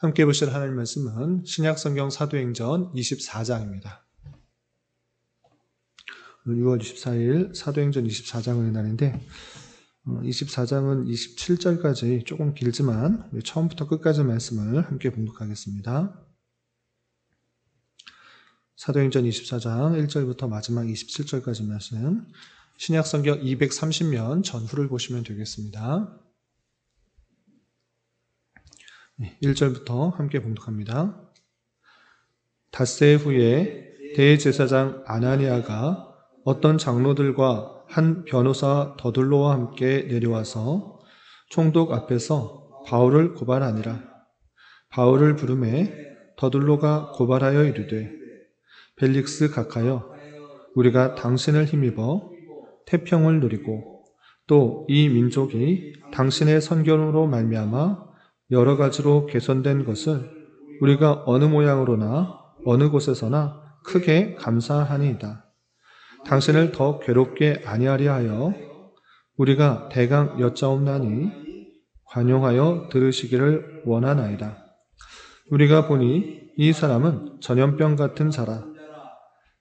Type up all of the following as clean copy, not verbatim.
함께 보실 하나님 말씀은 신약성경 사도행전 24장입니다. 6월 24일 사도행전 24장을 은하는데 24장은 27절까지 조금 길지만 처음부터 끝까지 말씀을 함께 봉독하겠습니다. 사도행전 24장 1절부터 마지막 27절까지 말씀, 신약성경 230면 전후를 보시면 되겠습니다. 1절부터 함께 봉독합니다. 닷새 후에 대제사장 아나니아가 어떤 장로들과 한 변호사 더둘로와 함께 내려와서 총독 앞에서 바울을 고발하니라. 바울을 부르매 더둘로가 고발하여 이르되, 벨릭스 각하여, 우리가 당신을 힘입어 태평을 누리고 또 이 민족이 당신의 선견으로 말미암아 여러 가지로 개선된 것을 우리가 어느 모양으로나 어느 곳에서나 크게 감사하니이다. 당신을 더 괴롭게 아니하려 하여 우리가 대강 여짜옵나니 관용하여 들으시기를 원하나이다. 우리가 보니 이 사람은 전염병 같은 자라.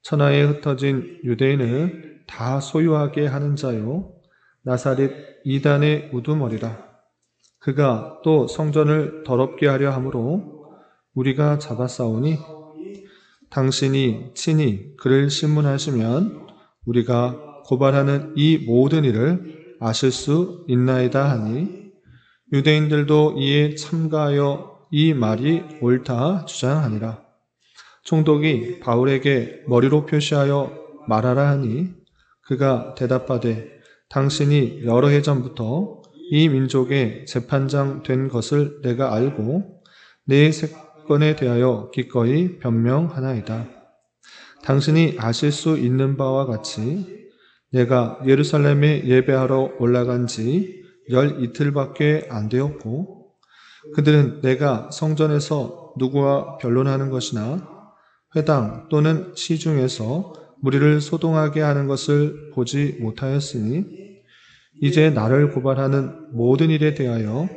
천하에 흩어진 유대인을 다 소유하게 하는 자요, 나사렛 이단의 우두머리라. 그가 또 성전을 더럽게 하려 함으로 우리가 잡아싸우니 당신이 친히 그를 신문하시면 우리가 고발하는 이 모든 일을 아실 수 있나이다 하니, 유대인들도 이에 참가하여 이 말이 옳다 주장하니라. 총독이 바울에게 머리로 표시하여 말하라 하니 그가 대답하되, 당신이 여러 해 전부터 이 민족의 재판장 된 것을 내가 알고 내 사건에 대하여 기꺼이 변명하나이다. 당신이 아실 수 있는 바와 같이 내가 예루살렘에 예배하러 올라간 지 12일밖에 안 되었고, 그들은 내가 성전에서 누구와 변론하는 것이나 회당 또는 시중에서 무리를 소동하게 하는 것을 보지 못하였으니, 이제 나를 고발하는 모든 일에 대하여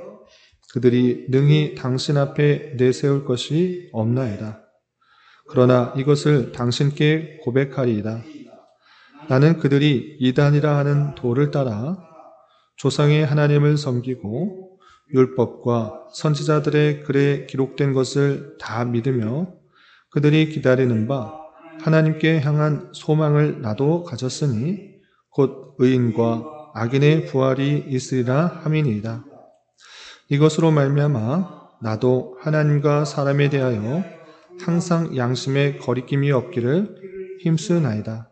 그들이 능히 당신 앞에 내세울 것이 없나이다. 그러나 이것을 당신께 고백하리이다. 나는 그들이 이단이라 하는 도를 따라 조상의 하나님을 섬기고 율법과 선지자들의 글에 기록된 것을 다 믿으며 그들이 기다리는 바 하나님께 향한 소망을 나도 가졌으니 곧 의인과 악인의 부활이 있으리라 함이니이다. 이것으로 말미암아 나도 하나님과 사람에 대하여 항상 양심에 거리낌이 없기를 힘쓰나이다.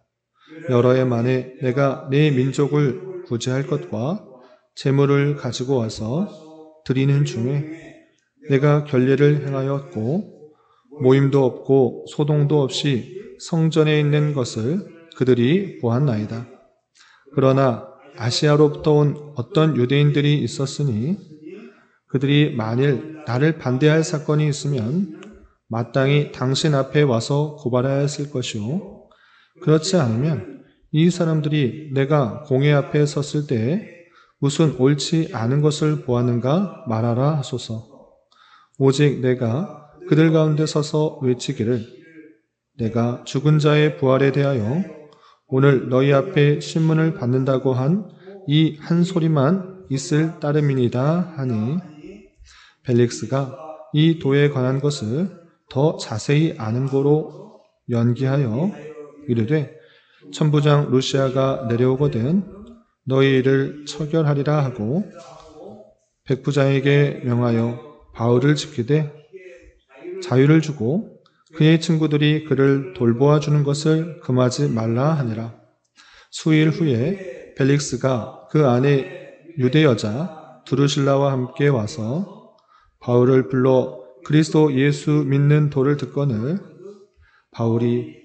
여러 해 만에 내가 내 민족을 구제할 것과 재물을 가지고 와서 드리는 중에 내가 결례를 행하였고 모임도 없고 소동도 없이 성전에 있는 것을 그들이 보았나이다. 그러나 아시아로부터 온 어떤 유대인들이 있었으니 그들이 만일 나를 반대할 사건이 있으면 마땅히 당신 앞에 와서 고발하였을 것이요, 그렇지 않으면 이 사람들이 내가 공회 앞에 섰을 때에 무슨 옳지 않은 것을 보았는가 말하라 하소서. 오직 내가 그들 가운데 서서 외치기를, 내가 죽은 자의 부활에 대하여 오늘 너희 앞에 신문을 받는다고 한 이 한 소리만 있을 따름이니이다 하니, 벨릭스가 이 도에 관한 것을 더 자세히 아는 고로 연기하여 이르되, 천부장 루시아가 내려오거든 너희 일을 처결하리라 하고 백부장에게 명하여 바울을 지키되 자유를 주고 그의 친구들이 그를 돌보아 주는 것을 금하지 말라 하니라. 수일 후에 벨릭스가 그 안에 유대 여자 두루실라와 함께 와서 바울을 불러 그리스도 예수 믿는 도를 듣거늘 바울이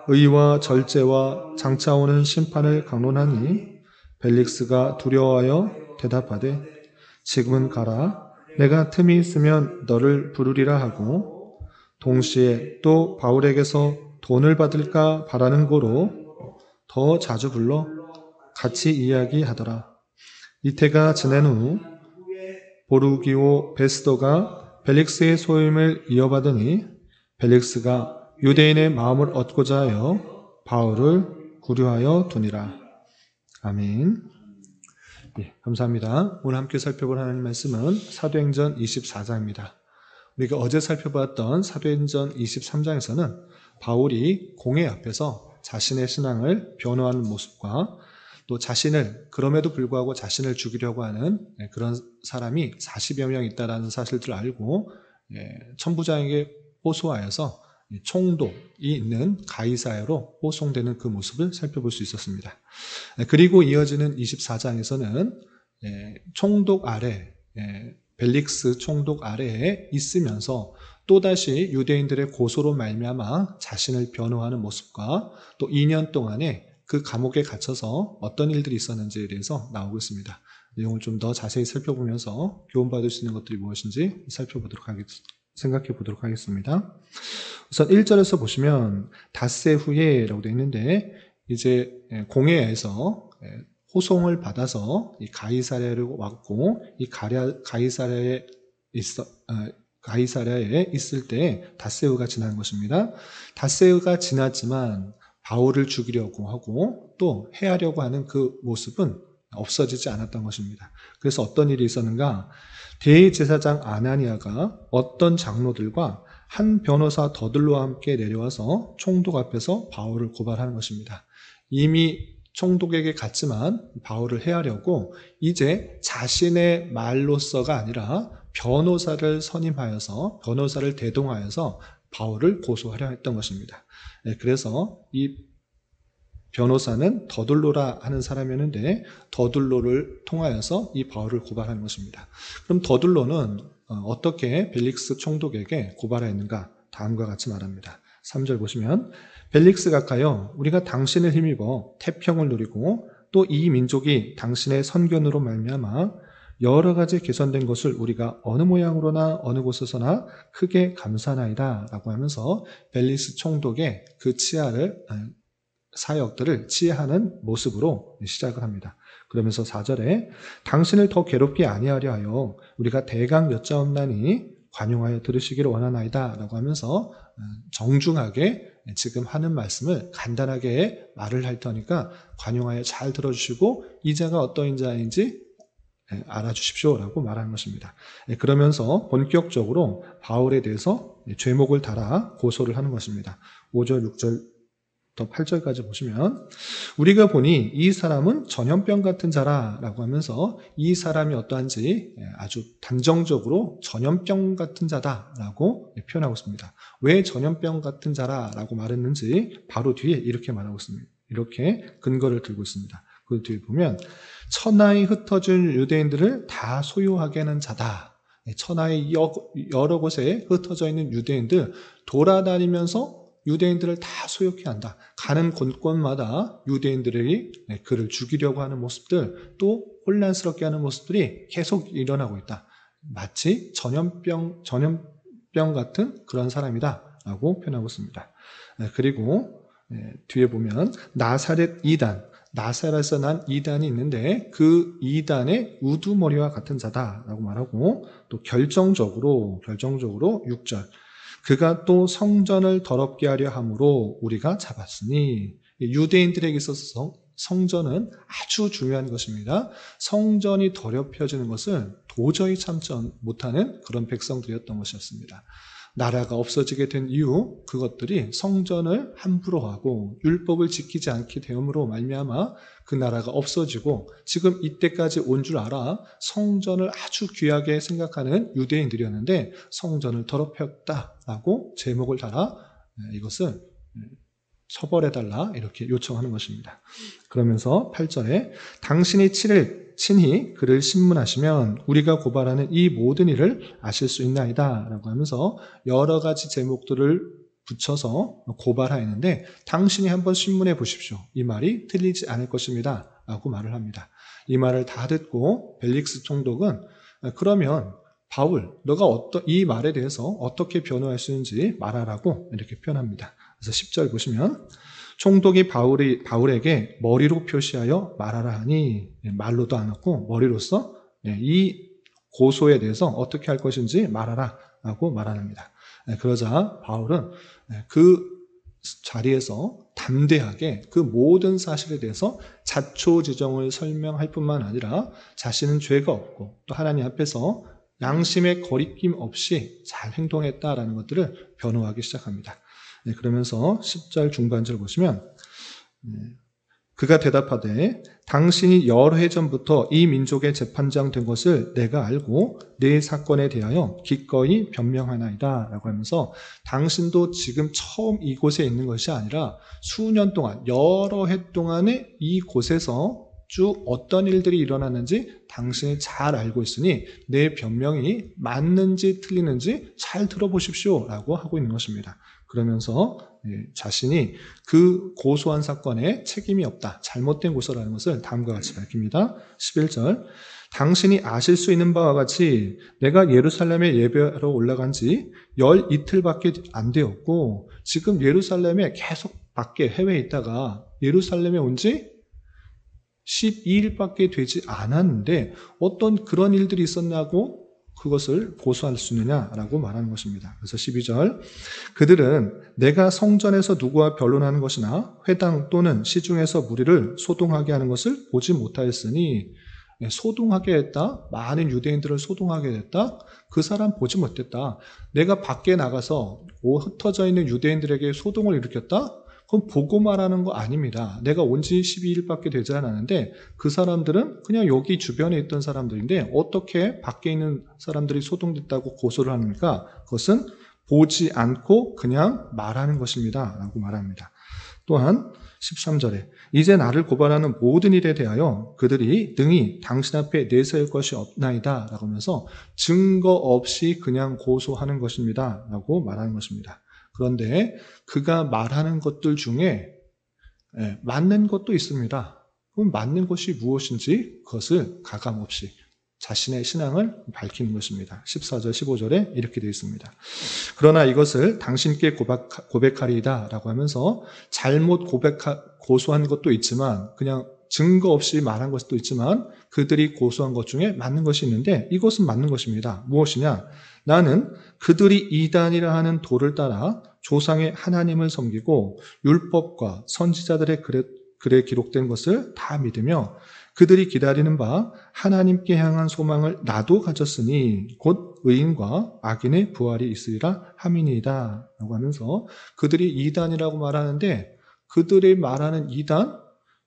의와 절제와 장차 오는 심판을 강론하니, 벨릭스가 두려워하여 대답하되, 지금은 가라. 내가 틈이 있으면 너를 부르리라 하고 동시에 또 바울에게서 돈을 받을까 바라는 고로 더 자주 불러 같이 이야기하더라. 이태가 지낸 후 보루기오 베스도가 벨릭스의 소임을 이어받으니 벨릭스가 유대인의 마음을 얻고자 하여 바울을 구류하여 두니라. 아멘. 예, 감사합니다. 오늘 함께 살펴볼 하나님 말씀은 사도행전 24장입니다. 우리가 어제 살펴봤던 사도행전 23장에서는 바울이 공회 앞에서 자신의 신앙을 변호하는 모습과 또 그럼에도 불구하고 자신을 죽이려고 하는 그런 사람이 40여 명 있다는 사실들을 알고 천부장에게 호소하여서 총독이 있는 가이사야로 호송되는 그 모습을 살펴볼 수 있었습니다. 그리고 이어지는 24장에서는 총독 아래, 벨릭스 총독 아래에 있으면서 또다시 유대인들의 고소로 말미암아 자신을 변호하는 모습과 또 2년 동안에 그 감옥에 갇혀서 어떤 일들이 있었는지에 대해서 나오고 있습니다. 내용을 좀 더 자세히 살펴보면서 교훈받을 수 있는 것들이 무엇인지 생각해 보도록 하겠습니다. 우선 1절에서 보시면 닷새 후에라고 되어 있는데 이제 공회에서 호송을 받아서 이 가이사랴로 왔고 이 가이사랴에 있을 때 닷새후가 지난 것입니다. 닷새후가 지났지만 바울을 죽이려고 하고 또 해하려고 하는 그 모습은 없어지지 않았던 것입니다. 그래서 어떤 일이 있었는가? 대제사장 아나니아가 어떤 장로들과 한 변호사 더들로와 함께 내려와서 총독 앞에서 바울을 고발하는 것입니다. 이미 총독에게 갔지만 바울을 해하려고 이제 자신의 말로서가 아니라 변호사를 변호사를 대동하여서 바울을 고소하려 했던 것입니다. 그래서 이 변호사는 더둘로라 하는 사람이었는데 더둘로를 통하여서 이 바울을 고발하는 것입니다. 그럼 더둘로는 어떻게 벨릭스 총독에게 고발하였는가? 다음과 같이 말합니다. 3절 보시면 벨릭스 각하여 우리가 당신을 힘입어 태평을 누리고 또 이 민족이 당신의 선견으로 말미암아 여러 가지 개선된 것을 우리가 어느 모양으로나 어느 곳에서나 크게 감사나이다 라고 하면서 벨릭스 총독의 그 사역들을 치하하는 모습으로 시작을 합니다. 그러면서 4절에 당신을 더 괴롭게 아니하려 하여 우리가 대강 여짜옵나니 관용하여 들으시기를 원하나이다 라고 하면서 정중하게 지금 하는 말씀을 간단하게 말을 할 테니까 관용하여 잘 들어주시고 이 자가 어떤 자인지 알아주십시오 라고 말하는 것입니다. 그러면서 본격적으로 바울에 대해서 죄목을 달아 고소를 하는 것입니다. 5절, 6절, 또 8절까지 보시면 우리가 보니 이 사람은 전염병 같은 자라라고 하면서 이 사람이 어떠한지 아주 단정적으로 전염병 같은 자다라고 표현하고 있습니다. 왜 전염병 같은 자라라고 말했는지 바로 뒤에 이렇게 말하고 있습니다. 이렇게 근거를 들고 있습니다. 그 뒤에 보면 천하에 흩어진 유대인들을 다 소유하게 하는 자다. 천하의 여러 곳에 흩어져 있는 유대인들 돌아다니면서 유대인들을 다 소욕해 한다. 가는 곳곳마다 유대인들이 그를 죽이려고 하는 모습들, 또 혼란스럽게 하는 모습들이 계속 일어나고 있다. 마치 전염병 같은 그런 사람이다 라고 표현하고 있습니다. 그리고 뒤에 보면 나사렛에서 난 이단이 있는데 그 이단의 우두머리와 같은 자다라고 말하고 또 결정적으로 6절 그가 또 성전을 더럽게 하려 함으로 우리가 잡았으니 유대인들에게 있어서 성전은 아주 중요한 것입니다. 성전이 더럽혀지는 것을 도저히 참지 못하는 그런 백성들이었던 것이었습니다. 나라가 없어지게 된 이유 그것들이 성전을 함부로 하고 율법을 지키지 않게 되므로 말미암아 그 나라가 없어지고 지금 이때까지 온 줄 알아 성전을 아주 귀하게 생각하는 유대인들이었는데 성전을 더럽혔다라고 제목을 달아 이것을 처벌해달라 이렇게 요청하는 것입니다. 그러면서 8절에 당신이 친히 그를 신문하시면 우리가 고발하는 이 모든 일을 아실 수 있나이다 라고 하면서 여러 가지 제목들을 붙여서 고발하였는데 당신이 한번 신문해 보십시오. 이 말이 틀리지 않을 것입니다 라고 말을 합니다. 이 말을 다 듣고 벨릭스 총독은 그러면 바울 너가 이 말에 대해서 어떻게 변호할 수 있는지 말하라고 이렇게 표현합니다. 그래서 10절 보시면 총독이 바울에게 머리로 표시하여 말하라 하니 말로도 안 하고 머리로서 이 고소에 대해서 어떻게 할 것인지 말하라 라고 말합니다. 그러자 바울은 그 자리에서 담대하게 그 모든 사실에 대해서 자초지종을 설명할 뿐만 아니라 자신은 죄가 없고 또 하나님 앞에서 양심의 거리낌 없이 잘 행동했다라는 것들을 변호하기 시작합니다. 그러면서 10절 중반절 보시면 그가 대답하되 당신이 여러 해 전부터 이 민족의 재판장 된 것을 내가 알고 내 사건에 대하여 기꺼이 변명하나이다 라고 하면서 당신도 지금 처음 이곳에 있는 것이 아니라 수년 동안 여러 해 동안에 이곳에서 쭉 어떤 일들이 일어났는지 당신이 잘 알고 있으니 내 변명이 맞는지 틀리는지 잘 들어보십시오 라고 하고 있는 것입니다. 그러면서 자신이 그 고소한 사건에 책임이 없다, 잘못된 고소라는 것을 다음과 같이 밝힙니다. 11절 당신이 아실 수 있는 바와 같이 내가 예루살렘에 예배하러 올라간 지 열 이틀밖에 안 되었고 지금 예루살렘에 계속 밖에 해외에 있다가 예루살렘에 온 지 12일밖에 되지 않았는데 어떤 그런 일들이 있었냐고 그것을 고소할 수 있느냐라고 말하는 것입니다. 그래서 12절 그들은 내가 성전에서 누구와 변론하는 것이나 회당 또는 시중에서 무리를 소동하게 하는 것을 보지 못하였으니 소동하게 했다. 많은 유대인들을 소동하게 했다. 그 사람 보지 못했다. 내가 밖에 나가서 흩어져 있는 유대인들에게 소동을 일으켰다. 그건 보고 말하는 거 아닙니다. 내가 온 지 12일밖에 되지 않았는데 그 사람들은 그냥 여기 주변에 있던 사람들인데 어떻게 밖에 있는 사람들이 소동됐다고 고소를 합니까? 그것은 보지 않고 그냥 말하는 것입니다. 라고 말합니다. 또한 13절에 이제 나를 고발하는 모든 일에 대하여 그들이 능히 당신 앞에 내세울 것이 없나이다 라고 하면서 증거 없이 그냥 고소하는 것입니다. 라고 말하는 것입니다. 그런데 그가 말하는 것들 중에 맞는 것도 있습니다. 그럼 맞는 것이 무엇인지 그것을 가감없이 자신의 신앙을 밝히는 것입니다. 14절, 15절에 이렇게 되어 있습니다. 그러나 이것을 당신께 고백하리이다 라고 하면서 잘못 고소한 것도 있지만 그냥 증거 없이 말한 것도 있지만 그들이 고소한 것 중에 맞는 것이 있는데 이것은 맞는 것입니다. 무엇이냐? 나는 그들이 이단이라 하는 도를 따라 조상의 하나님을 섬기고 율법과 선지자들의 글에 기록된 것을 다 믿으며 그들이 기다리는 바 하나님께 향한 소망을 나도 가졌으니 곧 의인과 악인의 부활이 있으리라 함이니이다 라고 하면서 그들이 이단이라고 말하는데 그들이 말하는 이단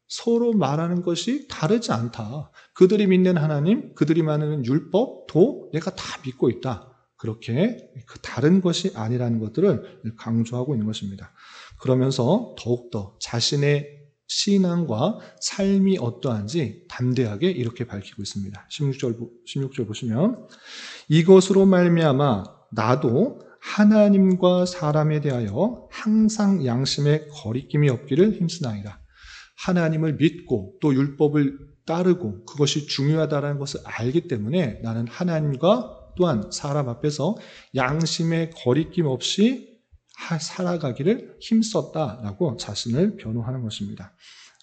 서로 말하는 것이 다르지 않다. 그들이 믿는 하나님, 그들이 말하는 율법도 내가 다 믿고 있다. 그렇게 그 다른 것이 아니라는 것들을 강조하고 있는 것입니다. 그러면서 더욱더 자신의 신앙과 삶이 어떠한지 담대하게 이렇게 밝히고 있습니다. 16절 보시면 이것으로 말미암아 나도 하나님과 사람에 대하여 항상 양심의 거리낌이 없기를 힘쓰나이다. 하나님을 믿고 또 율법을 따르고 그것이 중요하다는 것을 알기 때문에 나는 하나님과 또한 사람 앞에서 양심의 거리낌 없이 살아가기를 힘썼다라고 자신을 변호하는 것입니다.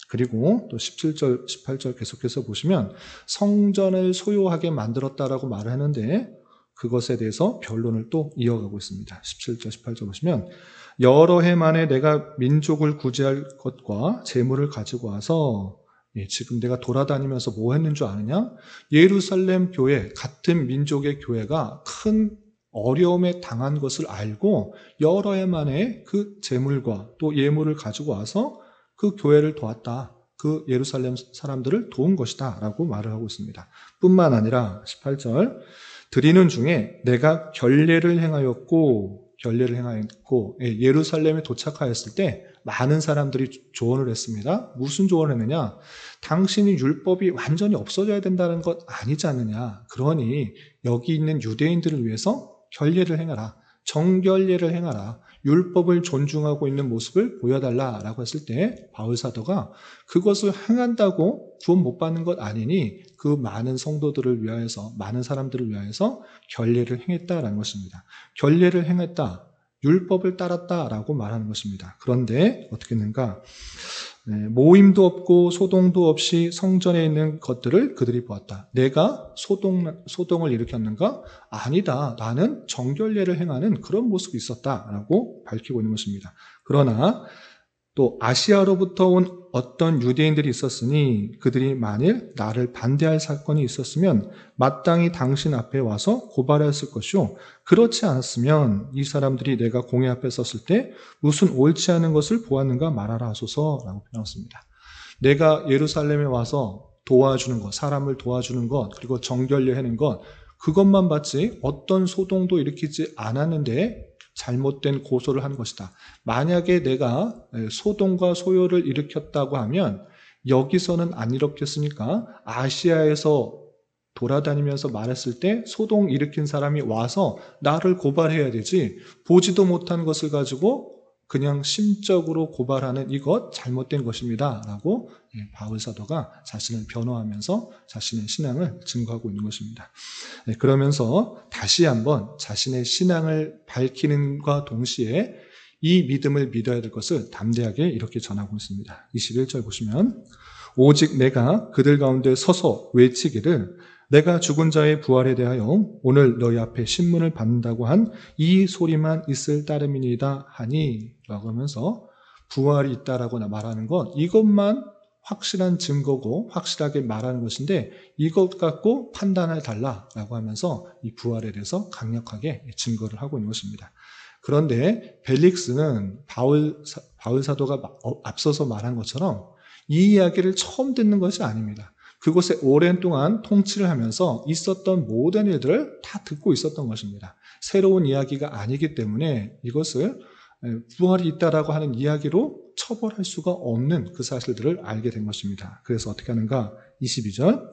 그리고 또 17절, 18절 계속해서 보시면 성전을 소유하게 만들었다라고 말을 하는데 그것에 대해서 변론을 또 이어가고 있습니다. 17절, 18절 보시면 여러 해 만에 내가 민족을 구제할 것과 재물을 가지고 와서 지금 내가 돌아다니면서 뭐 했는 줄 아느냐? 예루살렘 교회, 같은 민족의 교회가 큰 어려움에 당한 것을 알고 여러 해 만에 그 재물과 또 예물을 가지고 와서 그 교회를 도왔다. 그 예루살렘 사람들을 도운 것이다 라고 말을 하고 있습니다. 뿐만 아니라 18절 드리는 중에 내가 결례를 행하였고 예루살렘에 도착하였을 때 많은 사람들이 조언을 했습니다. 무슨 조언을 했느냐? 당신이 율법이 완전히 없어져야 된다는 것 아니지 않느냐? 그러니 여기 있는 유대인들을 위해서 결례를 행하라. 정결례를 행하라. 율법을 존중하고 있는 모습을 보여달라라고 했을 때 바울 사도가 그것을 행한다고 구원 못 받는 것 아니니 그 많은 성도들을 위하여서 많은 사람들을 위하여서 결례를 행했다라는 것입니다. 결례를 행했다. 율법을 따랐다라고 말하는 것입니다. 그런데 어떻게 했는가? 모임도 없고 소동도 없이 성전에 있는 것들을 그들이 보았다. 내가 소동을 일으켰는가? 아니다. 나는 정결례를 행하는 그런 모습이 있었다라고 밝히고 있는 것입니다. 그러나 또 아시아로부터 온 어떤 유대인들이 있었으니 그들이 만일 나를 반대할 사건이 있었으면 마땅히 당신 앞에 와서 고발하였을 것이요. 그렇지 않았으면 이 사람들이 내가 공회 앞에 섰을 때 무슨 옳지 않은 것을 보았는가 말하라 하소서라고 표현했습니다. 내가 예루살렘에 와서 도와주는 것, 사람을 도와주는 것, 그리고 정결례 하는 것, 그것만 봤지 어떤 소동도 일으키지 않았는데 잘못된 고소를 한 것이다. 만약에 내가 소동과 소요를 일으켰다고 하면 여기서는 안 일으켰으니까 아시아에서 돌아다니면서 말했을 때 소동 일으킨 사람이 와서 나를 고발해야 되지, 보지도 못한 것을 가지고 그냥 심적으로 고발하는 이것 잘못된 것입니다 라고 바울 사도가 자신을 변호하면서 자신의 신앙을 증거하고 있는 것입니다. 그러면서 다시 한번 자신의 신앙을 밝히는과 동시에 이 믿음을 믿어야 될 것을 담대하게 이렇게 전하고 있습니다. 21절 보시면 오직 내가 그들 가운데 서서 외치기를 내가 죽은 자의 부활에 대하여 오늘 너희 앞에 신문을 받는다고 한 이 소리만 있을 따름이니이다 하니 라고 하면서 부활이 있다라고 말하는 것, 이것만 확실한 증거고 확실하게 말하는 것인데 이것 갖고 판단을 달라라고 하면서 이 부활에 대해서 강력하게 증거를 하고 있는 것입니다. 그런데 벨릭스는 바울 사도가 앞서서 말한 것처럼 이 이야기를 처음 듣는 것이 아닙니다. 그곳에 오랜 동안 통치를 하면서 있었던 모든 일들을 다 듣고 있었던 것입니다. 새로운 이야기가 아니기 때문에 이것을 부활이 있다라고 하는 이야기로 처벌할 수가 없는 그 사실들을 알게 된 것입니다. 그래서 어떻게 하는가? 22절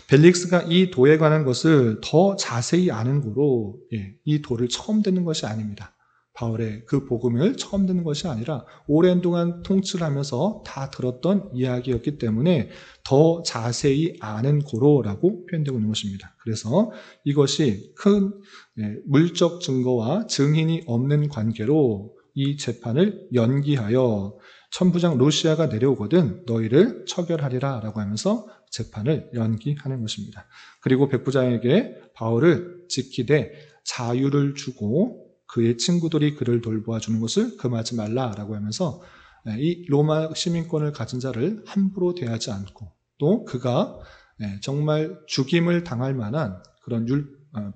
벨릭스가 이 도에 관한 것을 더 자세히 아는 고로 이 도를 처음 듣는 것이 아닙니다. 바울의 그 복음을 처음 듣는 것이 아니라 오랜 동안 통치를 하면서 다 들었던 이야기였기 때문에 더 자세히 아는 고로라고 표현되고 있는 것입니다. 그래서 이것이 큰 물적 증거와 증인이 없는 관계로 이 재판을 연기하여 천부장 루시아가 내려오거든 너희를 처결하리라 라고 하면서 재판을 연기하는 것입니다. 그리고 백부장에게 바울을 지키되 자유를 주고 그의 친구들이 그를 돌보아 주는 것을 금하지 말라라고 하면서 이 로마 시민권을 가진 자를 함부로 대하지 않고 또 그가 정말 죽임을 당할 만한 그런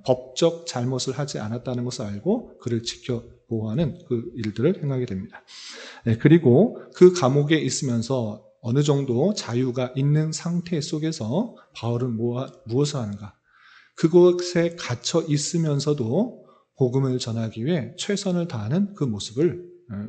법적 잘못을 하지 않았다는 것을 알고 그를 지켜 보호하는 그 일들을 행하게 됩니다. 그리고 그 감옥에 있으면서 어느 정도 자유가 있는 상태 속에서 바울은 무엇을 하는가? 그곳에 갇혀 있으면서도 복음을 전하기 위해 최선을 다하는 그 모습을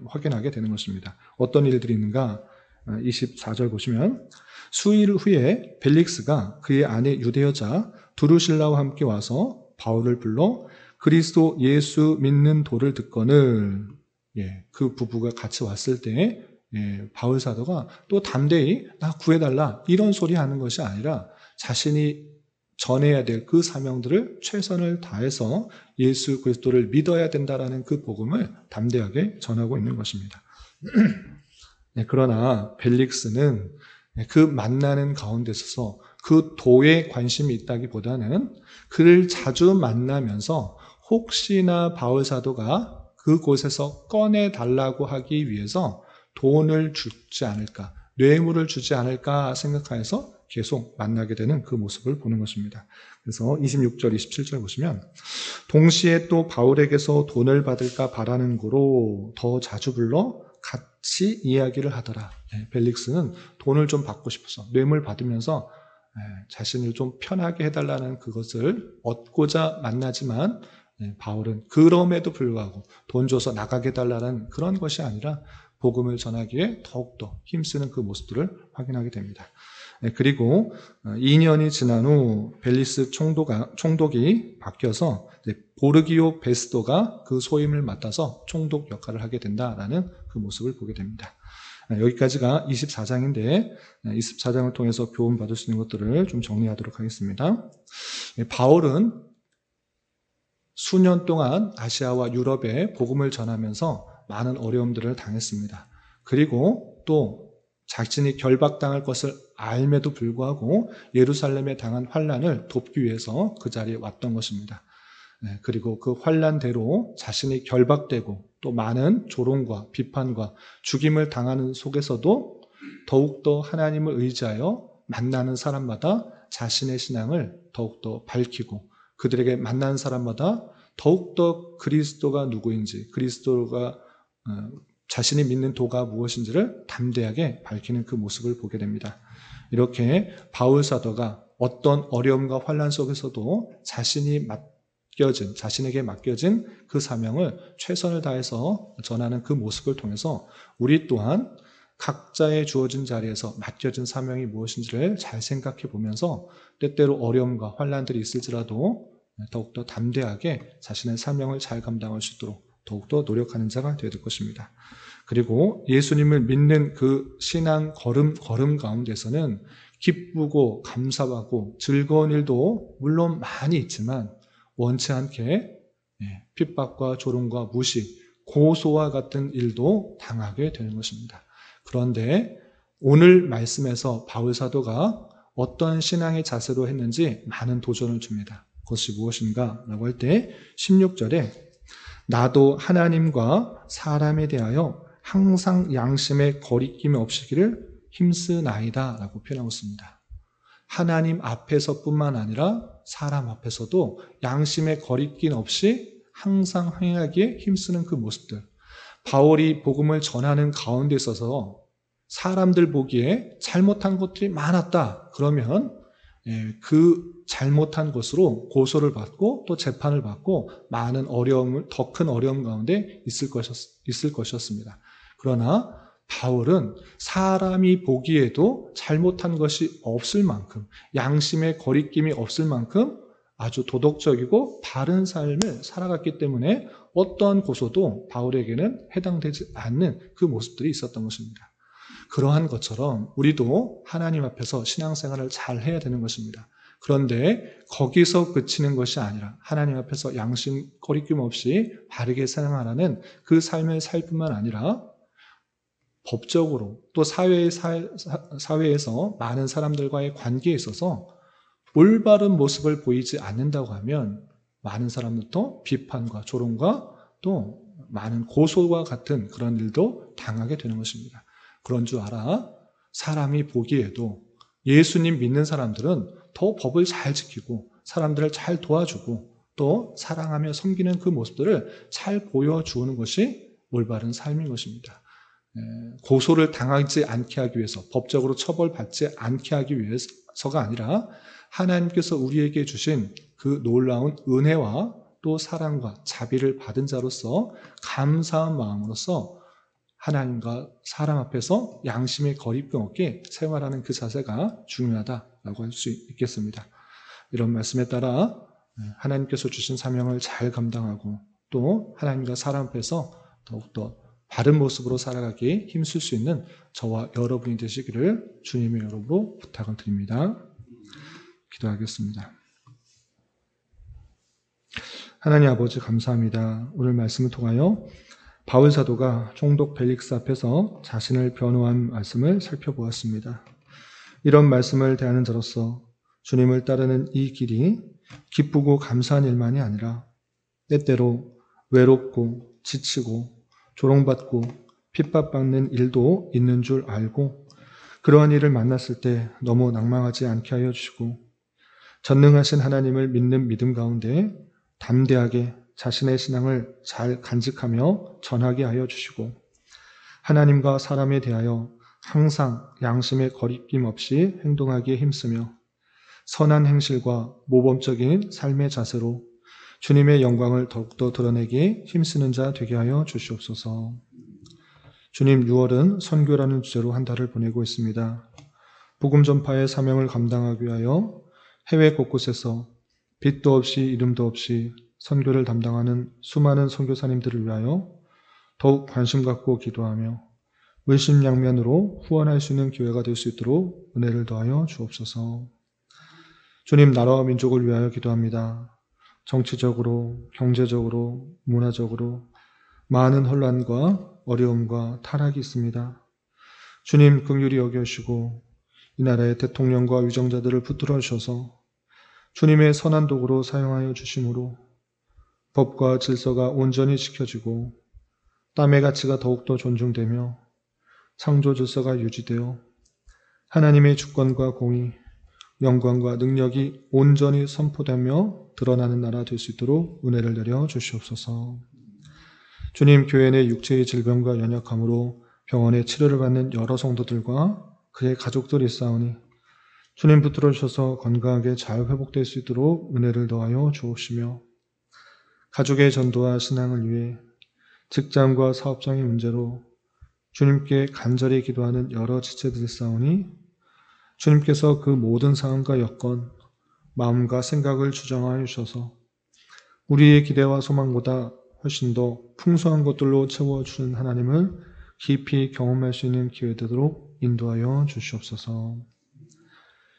확인하게 되는 것입니다. 어떤 일들이 있는가? 24절 보시면 수일 후에 벨릭스가 그의 아내 유대 여자 두루실라와 함께 와서 바울을 불러 그리스도 예수 믿는 도를 듣거늘 그 부부가 같이 왔을 때 바울 사도가 또 담대히 나 구해달라 이런 소리 하는 것이 아니라 자신이 전해야 될 그 사명들을 최선을 다해서 예수 그리스도를 믿어야 된다라는 그 복음을 담대하게 전하고 있는 것입니다. 그러나 벨릭스는 그 만나는 가운데 있어서 그 도에 관심이 있다기보다는 그를 자주 만나면서 혹시나 바울 사도가 그곳에서 꺼내달라고 하기 위해서 돈을 주지 않을까, 뇌물을 주지 않을까 생각하여서 계속 만나게 되는 그 모습을 보는 것입니다. 그래서 26절, 27절 보시면 동시에 또 바울에게서 돈을 받을까 바라는 거로 더 자주 불러 같이 이야기를 하더라. 벨릭스는 돈을 좀 받고 싶어서 뇌물 받으면서 자신을 좀 편하게 해달라는 그것을 얻고자 만나지만 바울은 그럼에도 불구하고 돈 줘서 나가게 해달라는 그런 것이 아니라 복음을 전하기에 더욱더 힘쓰는 그 모습들을 확인하게 됩니다. 그리고 2년이 지난 후 벨리스 총독이 바뀌어서 보르기오 베스도가 그 소임을 맡아서 총독 역할을 하게 된다라는 그 모습을 보게 됩니다. 여기까지가 24장인데 24장을 통해서 교훈 받을 수 있는 것들을 좀 정리하도록 하겠습니다. 바울은 수년 동안 아시아와 유럽에 복음을 전하면서 많은 어려움들을 당했습니다. 그리고 또 자신이 결박당할 것을 알매도 불구하고 예루살렘에 당한 환난을 돕기 위해서 그 자리에 왔던 것입니다. 그리고 그 환난대로 자신이 결박되고 또 많은 조롱과 비판과 죽임을 당하는 속에서도 더욱더 하나님을 의지하여 만나는 사람마다 자신의 신앙을 더욱더 밝히고 그들에게 만나는 사람마다 더욱더 그리스도가 누구인지 그리스도가 자신이 믿는 도가 무엇인지를 담대하게 밝히는 그 모습을 보게 됩니다. 이렇게 바울 사도가 어떤 어려움과 환난 속에서도 자신에게 맡겨진 그 사명을 최선을 다해서 전하는 그 모습을 통해서 우리 또한 각자의 주어진 자리에서 맡겨진 사명이 무엇인지를 잘 생각해 보면서 때때로 어려움과 환난들이 있을지라도 더욱더 담대하게 자신의 사명을 잘 감당할 수 있도록 더욱더 노력하는 자가 되어야 될 것입니다. 그리고 예수님을 믿는 그 신앙 걸음 가운데서는 기쁘고 감사하고 즐거운 일도 물론 많이 있지만 원치 않게 핍박과 조롱과 무시, 고소와 같은 일도 당하게 되는 것입니다. 그런데 오늘 말씀에서 바울 사도가 어떤 신앙의 자세로 했는지 많은 도전을 줍니다. 그것이 무엇인가? 라고 할 때 16절에 나도 하나님과 사람에 대하여 항상 양심에 거리낌 없이기를 힘쓰나이다 라고 표현하고 있습니다. 하나님 앞에서뿐만 아니라 사람 앞에서도 양심에 거리낌 없이 항상 행하기에 힘쓰는 그 모습들. 바울이 복음을 전하는 가운데 있어서 사람들 보기에 잘못한 것들이 많았다. 그러면 그 잘못한 것으로 고소를 받고 또 재판을 받고 많은 더 큰 어려움 가운데 있을 것이었습니다. 그러나 바울은 사람이 보기에도 잘못한 것이 없을 만큼 양심의 거리낌이 없을 만큼 아주 도덕적이고 바른 삶을 살아갔기 때문에 어떠한 고소도 바울에게는 해당되지 않는 그 모습들이 있었던 것입니다. 그러한 것처럼 우리도 하나님 앞에서 신앙생활을 잘 해야 되는 것입니다. 그런데 거기서 그치는 것이 아니라 하나님 앞에서 양심 거리낌 없이 바르게 생활하는 그 삶을 살 뿐만 아니라 법적으로 또 사회에서 많은 사람들과의 관계에 있어서 올바른 모습을 보이지 않는다고 하면 많은 사람들도 비판과 조롱과 또 많은 고소와 같은 그런 일도 당하게 되는 것입니다. 그런 줄 알아. 사람이 보기에도 예수님 믿는 사람들은 더 법을 잘 지키고 사람들을 잘 도와주고 또 사랑하며 섬기는 그 모습들을 잘 보여주는 것이 올바른 삶인 것입니다. 고소를 당하지 않게 하기 위해서 법적으로 처벌받지 않게 하기 위해서가 아니라 하나님께서 우리에게 주신 그 놀라운 은혜와 또 사랑과 자비를 받은 자로서 감사한 마음으로서 하나님과 사람 앞에서 양심의 거리낌 없게 생활하는 그 자세가 중요하다라고 할 수 있겠습니다. 이런 말씀에 따라 하나님께서 주신 사명을 잘 감당하고 또 하나님과 사람 앞에서 더욱더 바른 모습으로 살아가기에 힘쓸 수 있는 저와 여러분이 되시기를 주님의 이름으로 부탁을 드립니다. 기도하겠습니다. 하나님 아버지 감사합니다. 오늘 말씀을 통하여 바울 사도가 총독 벨릭스 앞에서 자신을 변호한 말씀을 살펴보았습니다. 이런 말씀을 대하는 자로서 주님을 따르는 이 길이 기쁘고 감사한 일만이 아니라 때때로 외롭고 지치고 조롱받고 핍박받는 일도 있는 줄 알고 그러한 일을 만났을 때 너무 낭망하지 않게 하여 주시고 전능하신 하나님을 믿는 믿음 가운데 담대하게 자신의 신앙을 잘 간직하며 전하게 하여 주시고 하나님과 사람에 대하여 항상 양심의 거리낌 없이 행동하기에 힘쓰며 선한 행실과 모범적인 삶의 자세로 주님의 영광을 더욱더 드러내기에 힘쓰는 자 되게 하여 주시옵소서. 주님, 6월은 선교라는 주제로 한 달을 보내고 있습니다. 복음 전파의 사명을 감당하기 위하여 해외 곳곳에서 빛도 없이 이름도 없이 선교를 담당하는 수많은 선교사님들을 위하여 더욱 관심 갖고 기도하며 물심양면으로 후원할 수 있는 기회가 될 수 있도록 은혜를 더하여 주옵소서. 주님, 나라와 민족을 위하여 기도합니다. 정치적으로, 경제적으로, 문화적으로 많은 혼란과 어려움과 타락이 있습니다. 주님 긍휼히 여겨주시고 이 나라의 대통령과 위정자들을 붙들어 주셔서 주님의 선한 도구로 사용하여 주심으로 법과 질서가 온전히 지켜지고 땀의 가치가 더욱더 존중되며 창조 질서가 유지되어 하나님의 주권과 공의, 영광과 능력이 온전히 선포되며 드러나는 나라 될 수 있도록 은혜를 내려 주시옵소서. 주님, 교회 내 육체의 질병과 연약함으로 병원에 치료를 받는 여러 성도들과 그의 가족들이 있사오니 주님 붙들어 주셔서 건강하게 잘 회복될 수 있도록 은혜를 더하여 주옵시며 가족의 전도와 신앙을 위해 직장과 사업장의 문제로 주님께 간절히 기도하는 여러 지체들이 있사오니 주님께서 그 모든 상황과 여건, 마음과 생각을 주장하여 주셔서 우리의 기대와 소망보다 훨씬 더 풍성한 것들로 채워주는 하나님을 깊이 경험할 수 있는 기회 되도록 인도하여 주시옵소서.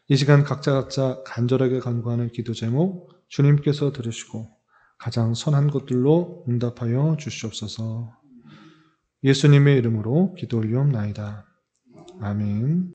이 시간 각자 간절하게 간구하는 기도 제목 주님께서 들으시고 가장 선한 것들로 응답하여 주시옵소서. 예수님의 이름으로 기도 올리옵나이다. 아멘.